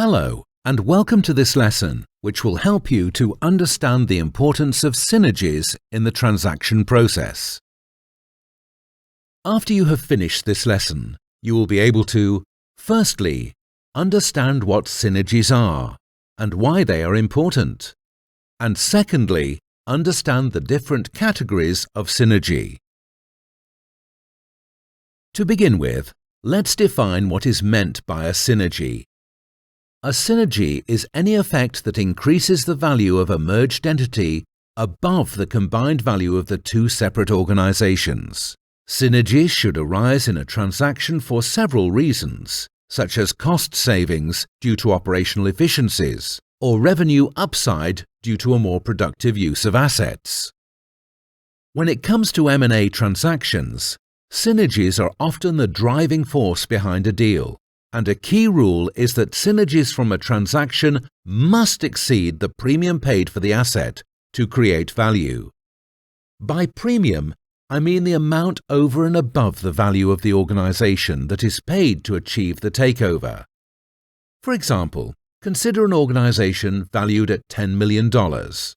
Hello, and welcome to this lesson, which will help you to understand the importance of synergies in the transaction process. After you have finished this lesson, you will be able to, firstly, understand what synergies are and why they are important, and secondly, understand the different categories of synergy. To begin with, let's define what is meant by a synergy. A synergy is any effect that increases the value of a merged entity above the combined value of the two separate organizations. Synergies should arise in a transaction for several reasons, such as cost savings due to operational efficiencies, or revenue upside due to a more productive use of assets. When it comes to M&A transactions, synergies are often the driving force behind a deal. And a key rule is that synergies from a transaction must exceed the premium paid for the asset to create value. By premium, I mean the amount over and above the value of the organization that is paid to achieve the takeover. For example, consider an organization valued at $10 million.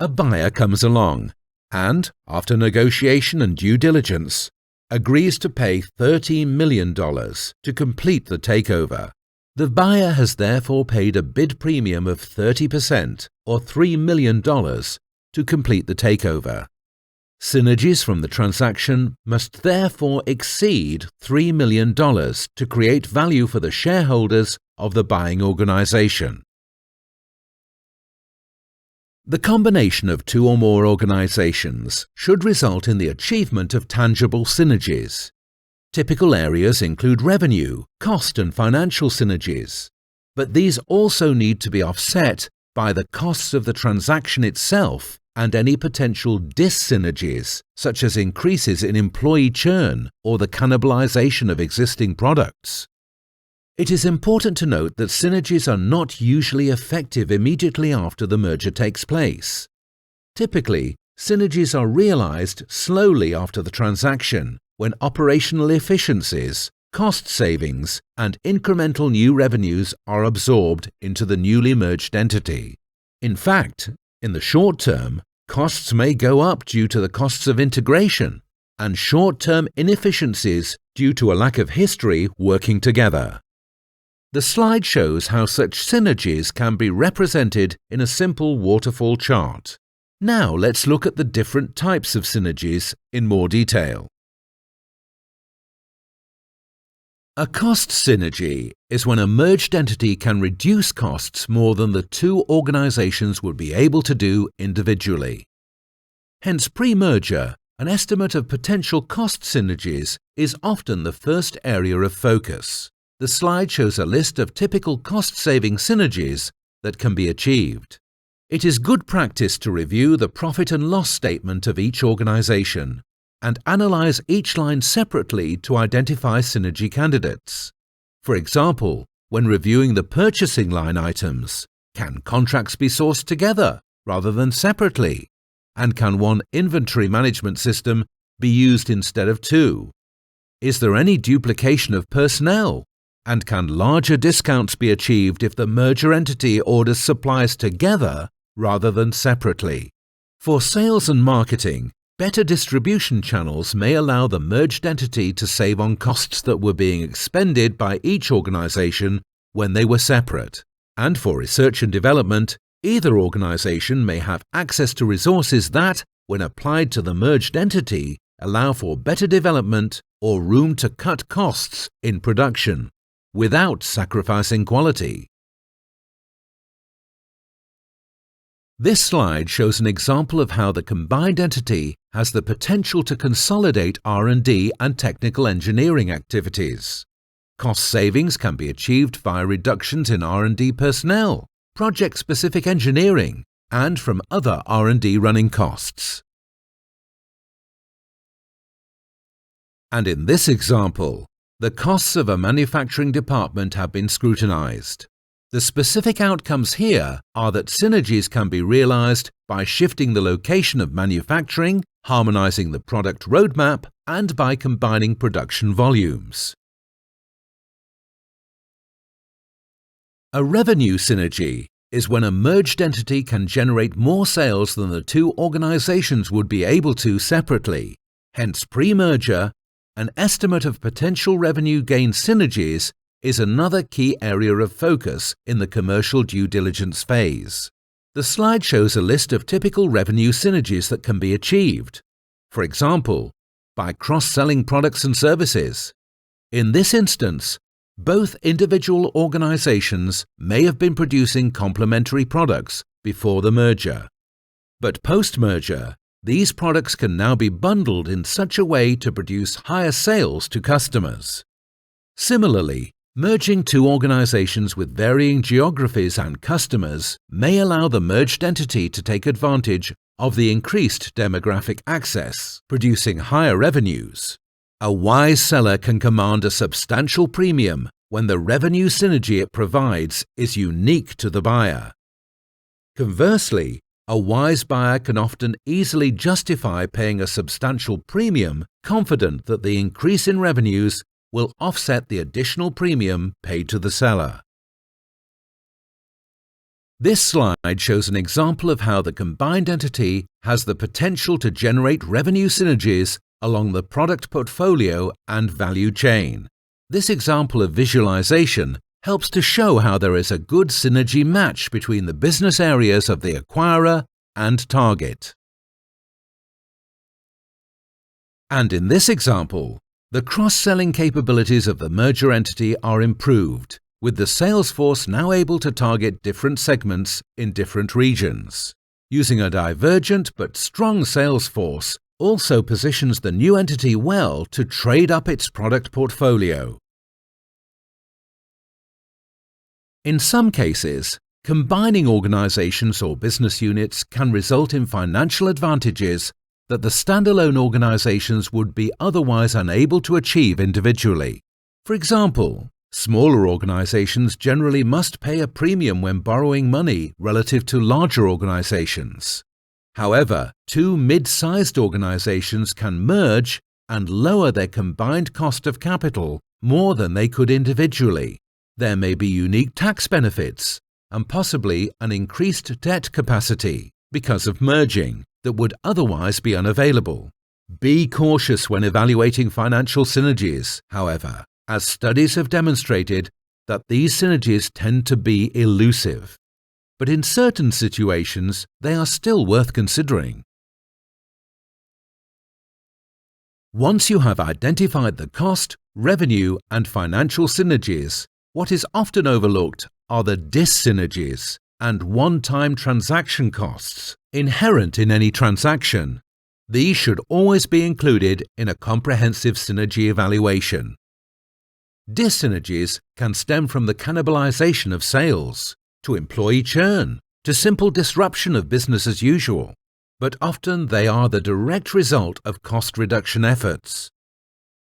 A buyer comes along and, after negotiation and due diligence, agrees to pay $13 million to complete the takeover. The buyer has therefore paid a bid premium of 30% or $3 million to complete the takeover. Synergies from the transaction must therefore exceed $3 million to create value for the shareholders of the buying organization. The combination of two or more organizations should result in the achievement of tangible synergies. Typical areas include revenue, cost and financial synergies, but these also need to be offset by the costs of the transaction itself and any potential dis-synergies, such as increases in employee churn or the cannibalization of existing products. It is important to note that synergies are not usually effective immediately after the merger takes place. Typically, synergies are realized slowly after the transaction, when operational efficiencies, cost savings, and incremental new revenues are absorbed into the newly merged entity. In fact, in the short term, costs may go up due to the costs of integration, and short-term inefficiencies due to a lack of history working together. The slide shows how such synergies can be represented in a simple waterfall chart. Now let's look at the different types of synergies in more detail. A cost synergy is when a merged entity can reduce costs more than the two organizations would be able to do individually. Hence, pre-merger, an estimate of potential cost synergies is often the first area of focus. The slide shows a list of typical cost-saving synergies that can be achieved. It is good practice to review the profit and loss statement of each organization and analyze each line separately to identify synergy candidates. For example, when reviewing the purchasing line items, can contracts be sourced together rather than separately? And can one inventory management system be used instead of two? Is there any duplication of personnel? And can larger discounts be achieved if the merger entity orders supplies together rather than separately? For sales and marketing, better distribution channels may allow the merged entity to save on costs that were being expended by each organization when they were separate. And for research and development, either organization may have access to resources that, when applied to the merged entity, allow for better development or room to cut costs in production, without sacrificing quality. This slide shows an example of how the combined entity has the potential to consolidate R&D and technical engineering activities. Cost savings can be achieved via reductions in R&D personnel, project-specific engineering, and from other R&D running costs. And in this example, the costs of a manufacturing department have been scrutinized. The specific outcomes here are that synergies can be realized by shifting the location of manufacturing, harmonizing the product roadmap, and by combining production volumes. A revenue synergy is when a merged entity can generate more sales than the two organizations would be able to separately. Hence, pre-merger, an estimate of potential revenue gain synergies is another key area of focus in the commercial due diligence phase. The slide shows a list of typical revenue synergies that can be achieved. For example, by cross-selling products and services. In this instance, both individual organizations may have been producing complementary products before the merger. But post-merger, these products can now be bundled in such a way to produce higher sales to customers. Similarly, merging two organizations with varying geographies and customers may allow the merged entity to take advantage of the increased demographic access, producing higher revenues. A wise seller can command a substantial premium when the revenue synergy it provides is unique to the buyer. Conversely, a wise buyer can often easily justify paying a substantial premium, confident that the increase in revenues will offset the additional premium paid to the seller. This slide shows an example of how the combined entity has the potential to generate revenue synergies along the product portfolio and value chain. This example of visualization helps to show how there is a good synergy match between the business areas of the acquirer and target. And in this example, the cross-selling capabilities of the merger entity are improved, with the sales force now able to target different segments in different regions. Using a divergent but strong sales force also positions the new entity well to trade up its product portfolio. In some cases, combining organizations or business units can result in financial advantages that the standalone organizations would be otherwise unable to achieve individually. For example, smaller organizations generally must pay a premium when borrowing money relative to larger organizations. However, two mid-sized organizations can merge and lower their combined cost of capital more than they could individually. There may be unique tax benefits and possibly an increased debt capacity because of merging that would otherwise be unavailable. Be cautious when evaluating financial synergies, however, as studies have demonstrated that these synergies tend to be elusive. But in certain situations, they are still worth considering. Once you have identified the cost, revenue, and financial synergies, what is often overlooked are the dis-synergies and one-time transaction costs inherent in any transaction. These should always be included in a comprehensive synergy evaluation. Dis-synergies can stem from the cannibalization of sales, to employee churn, to simple disruption of business as usual, but often they are the direct result of cost reduction efforts.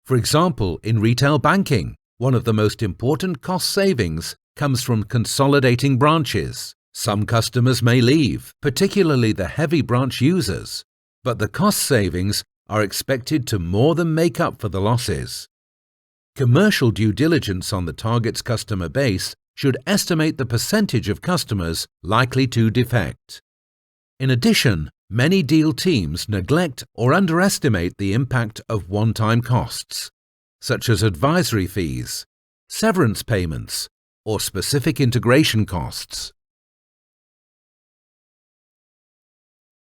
For example, in retail banking, one of the most important cost savings comes from consolidating branches. Some customers may leave, particularly the heavy branch users, but the cost savings are expected to more than make up for the losses. Commercial due diligence on the target's customer base should estimate the percentage of customers likely to defect. In addition, many deal teams neglect or underestimate the impact of one-time costs, such as advisory fees, severance payments, or specific integration costs.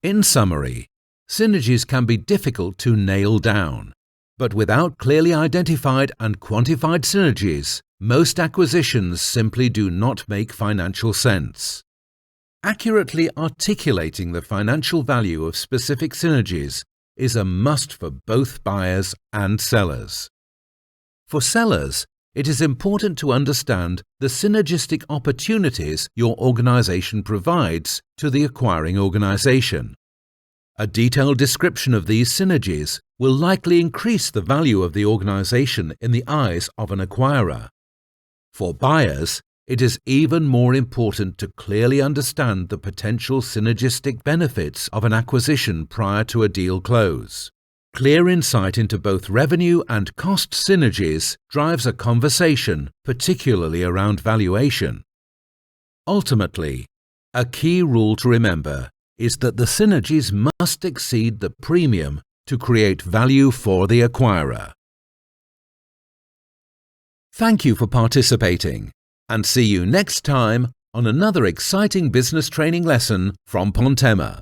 In summary, synergies can be difficult to nail down, but without clearly identified and quantified synergies, most acquisitions simply do not make financial sense. Accurately articulating the financial value of specific synergies is a must for both buyers and sellers. For sellers, it is important to understand the synergistic opportunities your organization provides to the acquiring organization. A detailed description of these synergies will likely increase the value of the organization in the eyes of an acquirer. For buyers, it is even more important to clearly understand the potential synergistic benefits of an acquisition prior to a deal close. Clear insight into both revenue and cost synergies drives a conversation, particularly around valuation. Ultimately, a key rule to remember is that the synergies must exceed the premium to create value for the acquirer. Thank you for participating, and see you next time on another exciting business training lesson from Pontema.